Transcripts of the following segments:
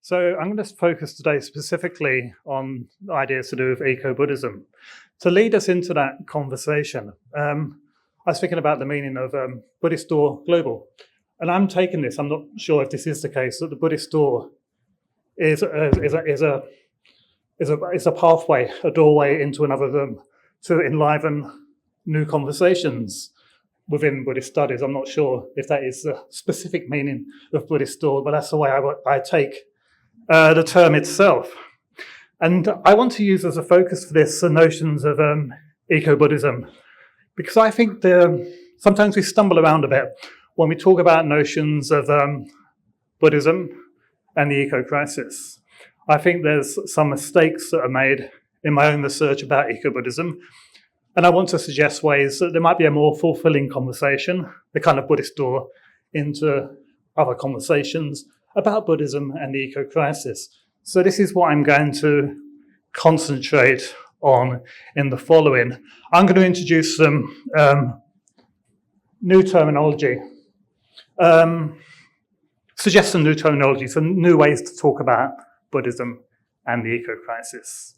So I'm going to focus today specifically on ideas to do with eco-Buddhism. To lead us into that conversation, I was thinking about the meaning of Buddhistdoor Global. And I'm taking this, I'm not sure if this is the case, that the Buddhistdoor is a pathway, a doorway into another room to enliven new conversations within Buddhist studies. I'm not sure if that is the specific meaning of Buddhistdoor, but that's the way I take the term itself. And I want to use as a focus for this the notions of eco-Buddhism, because I think sometimes we stumble around a bit when we talk about notions of Buddhism and the eco-crisis. I think there's some mistakes that are made in my own research about eco-Buddhism, and I want to suggest ways that there might be a more fulfilling conversation, the kind of Buddhist door into other conversations about Buddhism and the eco-crisis. So this is what I'm going to concentrate on in the following. I'm going to introduce some new terminology, suggest some new terminology, some new ways to talk about Buddhism and the eco-crisis.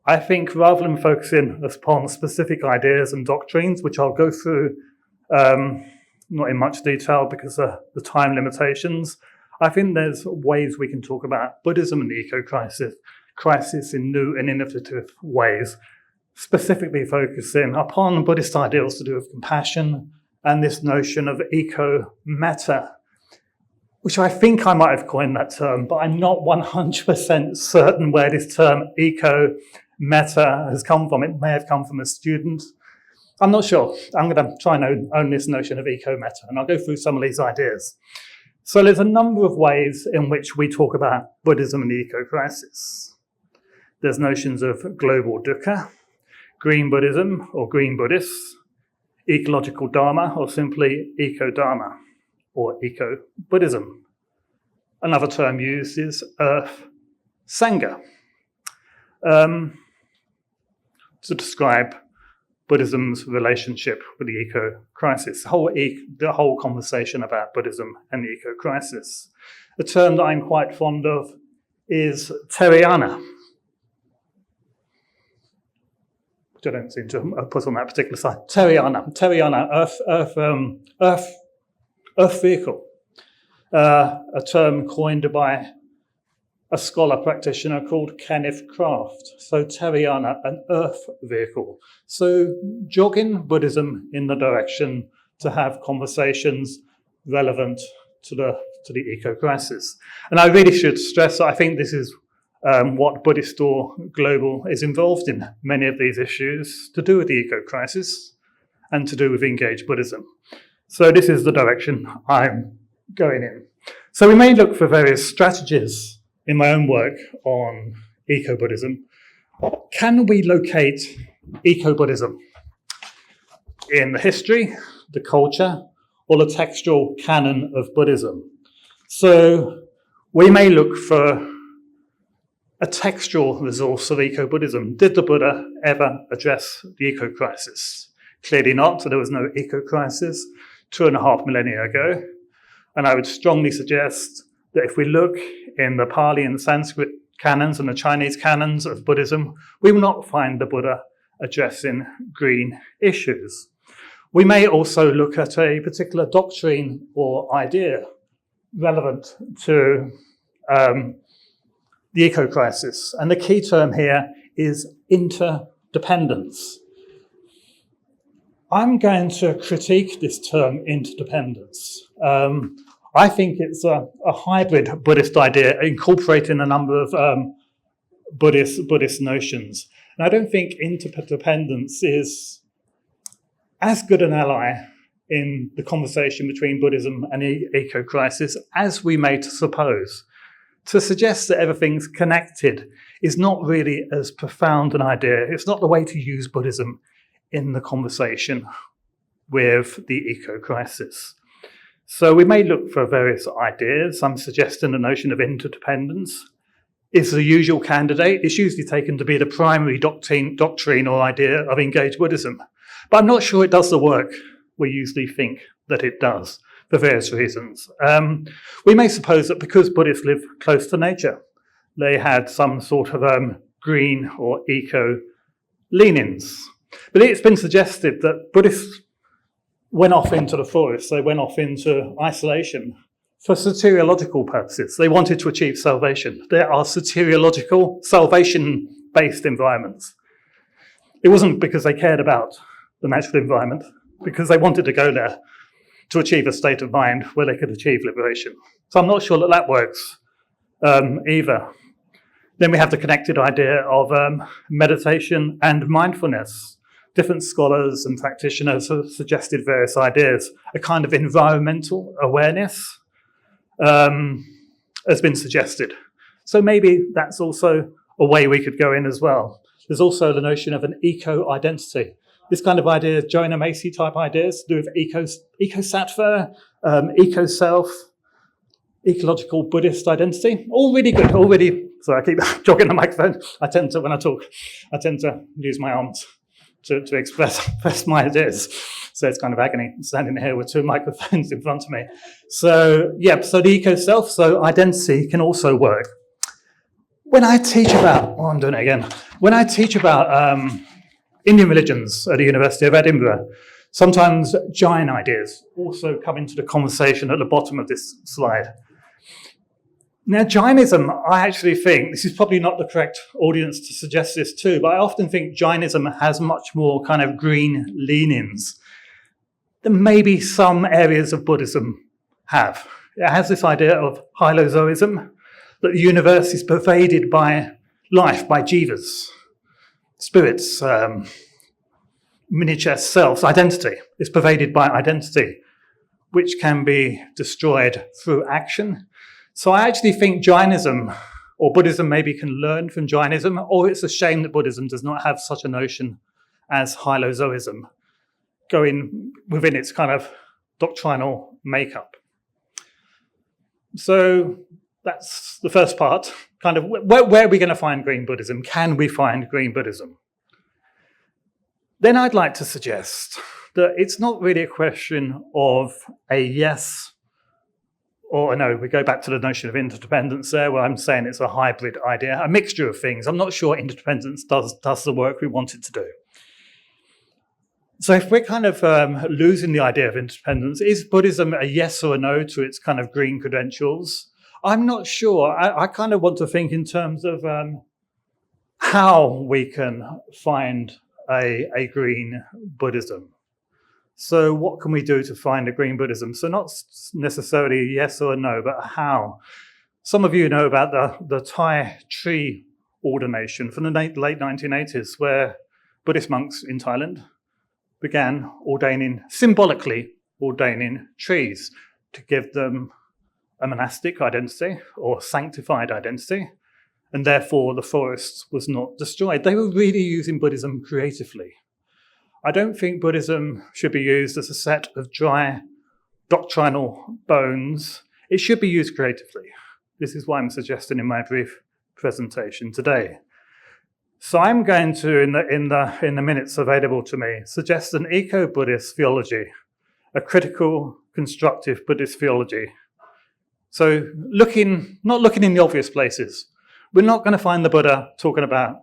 I think rather than focusing upon specific ideas and doctrines, which I'll go through not in much detail because of the time limitations, I think there's ways we can talk about Buddhism and the eco-crisis in new and innovative ways, specifically focusing upon Buddhist ideals to do with compassion and this notion of eco-metta, which I think I might have coined that term, but I'm not 100% certain where this term eco-metta has come from. It may have come from a student. I'm not sure. I'm going to try and own this notion of eco-metta, and I'll go through some of these ideas. So there's a number of ways in which we talk about Buddhism and the eco-crisis. There's notions of global dukkha, green Buddhism or green Buddhists, ecological Dharma or simply eco-Dharma or eco-Buddhism. Another term used is earth Sangha to describe Buddhism's relationship with the eco-crisis, the whole conversation about Buddhism and the eco-crisis. A term that I'm quite fond of is Terayana, which I don't seem to have put on that particular slide. Terayana, earth vehicle, a term coined by a scholar practitioner called Kenneth Kraft. So Terayana, an earth vehicle. So jogging Buddhism in the direction to have conversations relevant to the eco-crisis. And I really should stress that I think this is what Buddhistdoor Global is involved in, many of these issues to do with the eco-crisis and to do with engaged Buddhism. So this is the direction I'm going in. So we may look for various strategies in my own work on eco-Buddhism. Can we locate eco-Buddhism in the history, the culture, or the textual canon of Buddhism? So we may look for a textual resource of eco-Buddhism. Did the Buddha ever address the eco-crisis? Clearly not, so there was no eco-crisis 2.5 millennia ago. And I would strongly suggest that if we look in the Pali and Sanskrit canons and the Chinese canons of Buddhism, we will not find the Buddha addressing green issues. We may also look at a particular doctrine or idea relevant to the eco-crisis. And the key term here is interdependence. I'm going to critique this term interdependence. I think it's a hybrid Buddhist idea incorporating a number of Buddhist notions. And I don't think interdependence is as good an ally in the conversation between Buddhism and the eco-crisis as we may suppose. To suggest that everything's connected is not really as profound an idea. It's not the way to use Buddhism in the conversation with the eco-crisis. So we may look for various ideas. I'm suggesting the notion of interdependence is the usual candidate. It's usually taken to be the primary doctrine or idea of engaged Buddhism. But I'm not sure it does the work we usually think that it does for various reasons. We may suppose that because Buddhists live close to nature, they had some sort of green or eco leanings. But it's been suggested that Buddhists went off into the forest, they went off into isolation for soteriological purposes. They wanted to achieve salvation. There are soteriological, salvation-based environments. It wasn't because they cared about the natural environment, because they wanted to go there to achieve a state of mind where they could achieve liberation. So I'm not sure that that works either. Then we have the connected idea of meditation and mindfulness. Different scholars and practitioners have suggested various ideas. A kind of environmental awareness has been suggested. So maybe that's also a way we could go in as well. There's also the notion of an eco-identity. This kind of idea, Joanna Macy type ideas to do with eco-sattva, eco-self, ecological Buddhist identity. All really good, all really. So I keep jogging the microphone. When I talk, I tend to use my arms to express my ideas. So it's kind of agony standing here with two microphones in front of me. So so the eco-self, so identity can also work. When I teach about, I'm doing it again. When I teach about Indian religions at the University of Edinburgh, sometimes Jain ideas also come into the conversation at the bottom of this slide. Now, Jainism, I actually think, this is probably not the correct audience to suggest this to, but I often think Jainism has much more kind of green leanings than maybe some areas of Buddhism have. It has this idea of hylozoism, that the universe is pervaded by life, by jivas, spirits, miniature selves. Identity is pervaded by identity, which can be destroyed through action. So I actually think Jainism or Buddhism maybe can learn from Jainism, or it's a shame that Buddhism does not have such a notion as hylozoism going within its kind of doctrinal makeup. So that's the first part, kind of where are we going to find green Buddhism? Can we find green Buddhism? Then I'd like to suggest that it's not really a question of a yes or a no. We go back to the notion of interdependence there, where I'm saying it's a hybrid idea, a mixture of things. I'm not sure interdependence does the work we want it to do. So if we're kind of losing the idea of interdependence, is Buddhism a yes or a no to its kind of green credentials? I'm not sure. I kind of want to think in terms of how we can find a green Buddhism. So what can we do to find a green Buddhism? So not necessarily a yes or a no, but how. Some of you know about the Thai tree ordination from the late 1980s, where Buddhist monks in Thailand began symbolically ordaining trees to give them a monastic identity or sanctified identity, and therefore the forest was not destroyed. They were really using Buddhism creatively. I don't think Buddhism should be used as a set of dry doctrinal bones. It should be used creatively. This is why I'm suggesting in my brief presentation today. So I'm going to, in the minutes available to me, suggest an eco-Buddhist theology, a critical, constructive Buddhist theology. So not looking in the obvious places. We're not going to find the Buddha talking about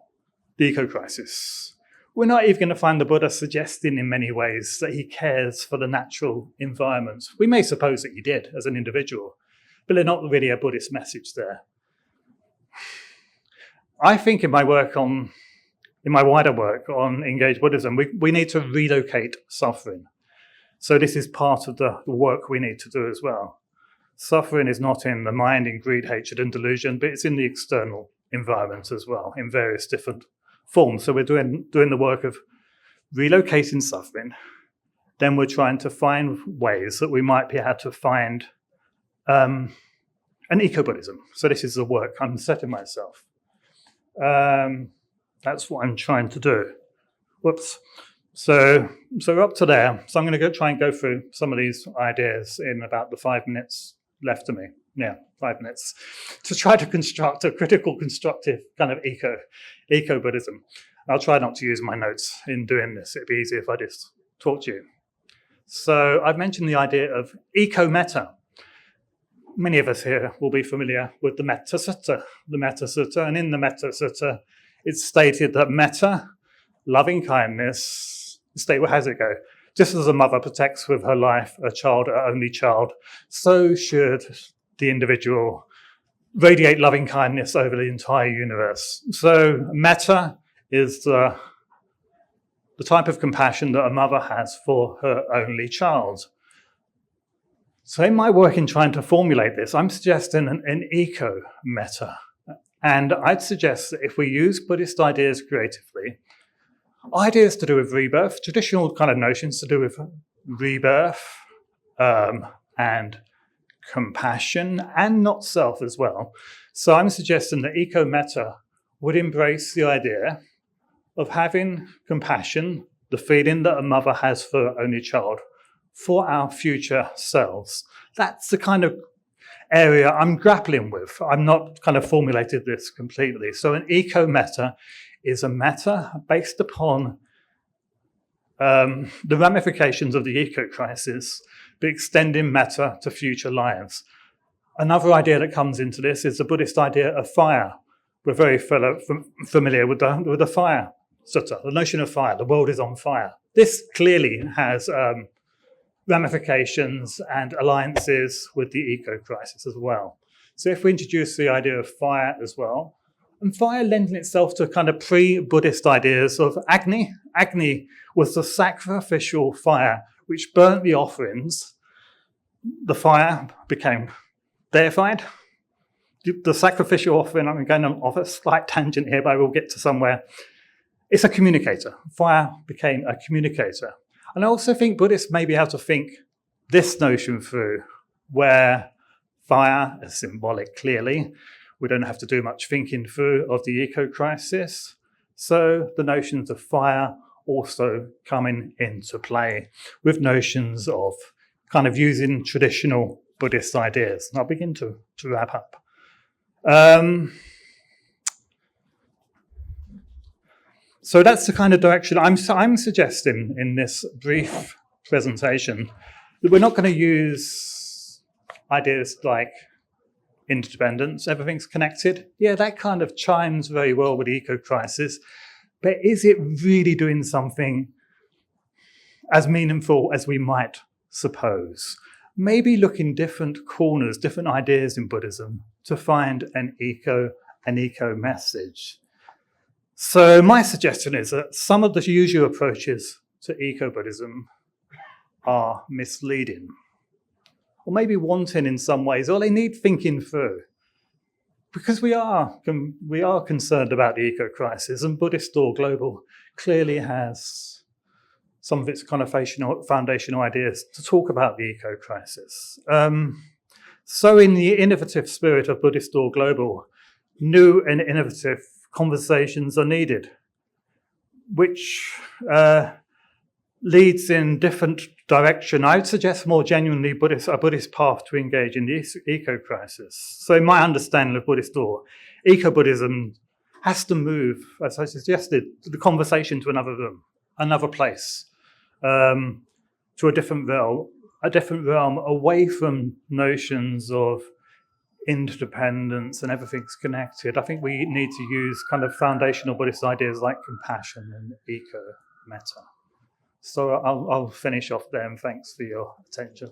the eco-crisis. We're not even going to find the Buddha suggesting in many ways that he cares for the natural environment. We may suppose that he did as an individual, but there's not really a Buddhist message there. I think in my wider work on engaged Buddhism, we need to relocate suffering. So this is part of the work we need to do as well. Suffering is not in the mind, in greed, hatred, and delusion, but it's in the external environment as well, in various different forms. So we're doing the work of relocating suffering. Then we're trying to find ways that we might be able to find an eco-Buddhism. So this is the work I'm setting myself. That's what I'm trying to do. Whoops. So we're up to there. So I'm going to try and go through some of these ideas in about the 5 minutes left to me. Yeah, 5 minutes. To try to construct a critical, constructive kind of eco-Buddhism. I'll try not to use my notes in doing this. It'd be easier if I just talk to you. So I've mentioned the idea of eco-metta. many of us here will be familiar with the Metta Sutta. The Metta Sutta, and in the Metta Sutta, it's stated that metta, loving kindness, how's it go? Just as a mother protects with her life a child, her only child, so should the individual radiate loving kindness over the entire universe. So metta is the type of compassion that a mother has for her only child. So in my work in trying to formulate this, I'm suggesting an eco-metta. And I'd suggest that if we use Buddhist ideas creatively, ideas to do with rebirth, traditional kind of notions to do with rebirth and compassion and not self as well. So I'm suggesting that eco-metta would embrace the idea of having compassion, the feeling that a mother has for her only child, for our future selves. That's the kind of area I'm grappling with. I'm not kind of formulated this completely. So an eco-metta is a metta based upon the ramifications of the eco-crisis, but extending metta to future lives. Another idea that comes into this is the Buddhist idea of fire. We're very familiar with the fire sutta, the notion of fire. The world is on fire. This clearly has ramifications and alliances with the eco-crisis as well. So if we introduce the idea of fire as well, and fire lending itself to kind of pre-Buddhist ideas of Agni. Agni was the sacrificial fire which burnt the offerings. The fire became deified. The sacrificial offering, I'm going off a slight tangent here, but I will get to somewhere. It's a communicator. Fire became a communicator. And I also think Buddhists may be able to think this notion through, where fire is symbolic clearly. We don't have to do much thinking through of the eco-crisis. So the notions of fire also coming into play with notions of kind of using traditional Buddhist ideas. And I'll begin to wrap up. So that's the kind of direction I'm suggesting in this brief presentation, that we're not going to use ideas like interdependence, everything's connected. Yeah, that kind of chimes very well with the eco-crisis, but is it really doing something as meaningful as we might suppose? Maybe look in different corners, different ideas in Buddhism to find an eco message. So my suggestion is that some of the usual approaches to eco-Buddhism are misleading, or maybe wanting in some ways, or they need thinking through. Because we are concerned about the eco-crisis, and Buddhistdoor Global clearly has some of its kind of foundational ideas to talk about the eco-crisis. So in the innovative spirit of Buddhistdoor Global, new and innovative conversations are needed, which leads in different direction. I would suggest more genuinely a Buddhist path to engage in the eco-crisis. So in my understanding of Buddhistdoor, eco-Buddhism has to move, as I suggested, the conversation to another room, another place, to a different realm away from notions of interdependence and everything's connected. I think we need to use kind of foundational Buddhist ideas like compassion and eco-metta. So I'll finish off there, and thanks for your attention.